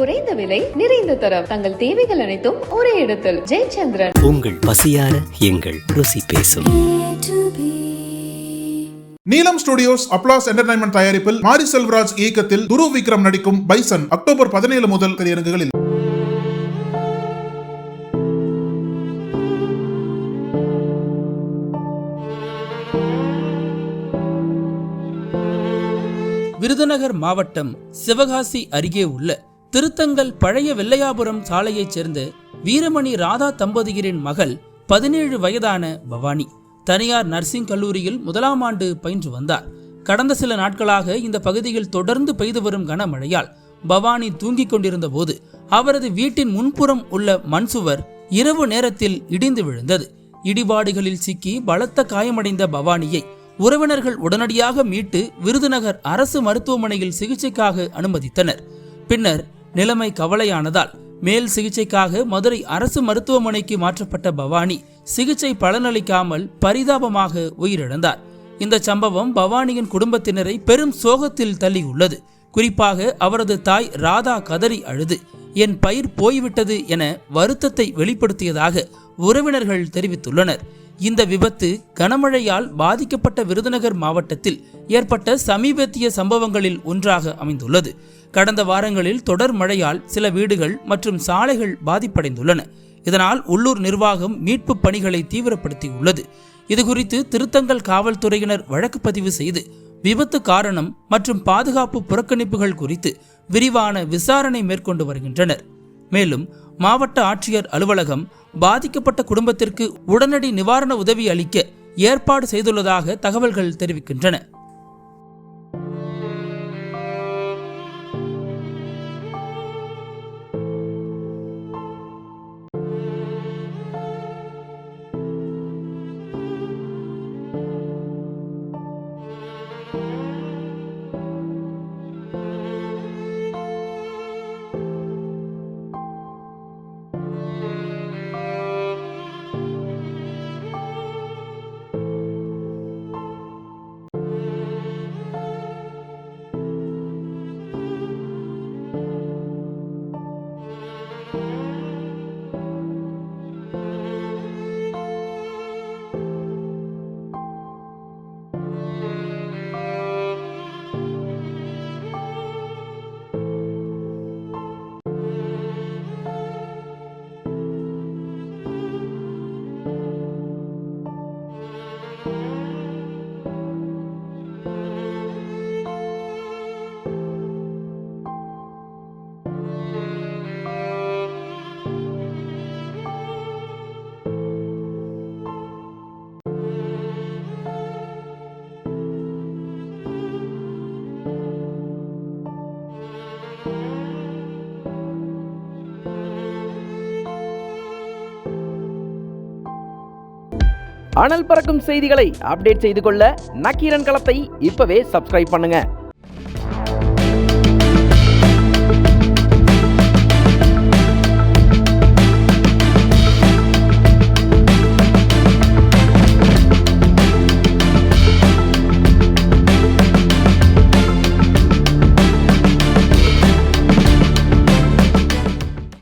குறைந்த விலை நிறைந்த தரம் தங்கள் தேவைகள் அனைத்தும் ஒரே இடத்தில். ஜெயச்சந்திரன். உங்கள் பசியார எங்கள் ருசி பேசும். நீலம் ஸ்டுடியோஸ் அப்ளாஸ் என்டர்டைன்மெண்ட் தயாரிப்பில் மாரி செல்வராஜ் இயக்கத்தில் துருவ் விக்ரம் நடிக்கும் பைசன் அக்டோபர் 17 முதல் திரையரங்குகளில். விருதுநகர் மாவட்டம் சிவகாசி அருகே உள்ள திருத்தங்கல் பழைய வெள்ளையாபுரம் சாலையைச் சேர்ந்த வீரமணி ராதா தம்பதியரின் மகள் 17 வயதான பவானி தனியார் நர்சிங் கல்லூரியில் 1ஆம் ஆண்டு பயின்று வந்தார். கடந்த சில நாட்களாக இந்த பகுதியில் தொடர்ந்து பெய்து வரும் கனமழையால் பவானி தூங்கிக் கொண்டிருந்த போது அவரது வீட்டின் முன்புறம் உள்ள மண்சுவர் இரவு நேரத்தில் இடிந்து விழுந்தது. இடிபாடுகளில் சிக்கி பலத்த காயமடைந்த பவானியை உறவினர்கள் உடனடியாக மீட்டு விருதுநகர் அரசு மருத்துவமனையில் சிகிச்சைக்காக அனுமதித்தனர். பின்னர் நிலைமை கவலையானதால் மேல் சிகிச்சைக்காக மதுரை அரசு மருத்துவமனைக்கு மாற்றப்பட்ட பவானி சிகிச்சை பலனளிக்காமல் பரிதாபமாக உயிரிழந்தார். இந்த சம்பவம் பவானியின் குடும்பத்தினரை பெரும் சோகத்தில் தள்ளியுள்ளது. குறிப்பாக அவரது தாய் ராதா கதறி அழுது என் பயிர் போய்விட்டது என வருத்தத்தை வெளிப்படுத்தியதாக உறவினர்கள் தெரிவித்துள்ளனர். இந்த விபத்து கனமழையால் பாதிக்கப்பட்ட விருதுநகர் மாவட்டத்தில் ஏற்பட்ட சமீபத்திய சம்பவங்களில் ஒன்றாக அமைந்துள்ளது. கடந்த வாரங்களில் தொடர் மழையால் சில வீடுகள் மற்றும் சாலைகள் பாதிப்படைந்துள்ளன. இதனால் உள்ளூர் நிர்வாகம் மீட்பு பணிகளை தீவிரப்படுத்தியுள்ளது. இதுகுறித்து திருத்தங்கல் காவல்துறையினர் வழக்கு பதிவு செய்து விபத்து காரணம் மற்றும் பாதுகாப்பு புறக்கணிப்புகள் குறித்து விரிவான விசாரணை மேற்கொண்டு வருகின்றனர். மேலும் மாவட்ட ஆட்சியர் அலுவலகம் பாதிக்கப்பட்ட குடும்பத்திற்கு உடனடி நிவாரண உதவி அளிக்க ஏற்பாடு செய்துள்ளதாக தகவல்கள் தெரிவிக்கின்றன. அனல் பறக்கும் செய்திகளை அப்டேட் செய்து கொள்ள நக்கீரன் களத்தை இப்பவே சப்ஸ்கிரைப் பண்ணுங்க.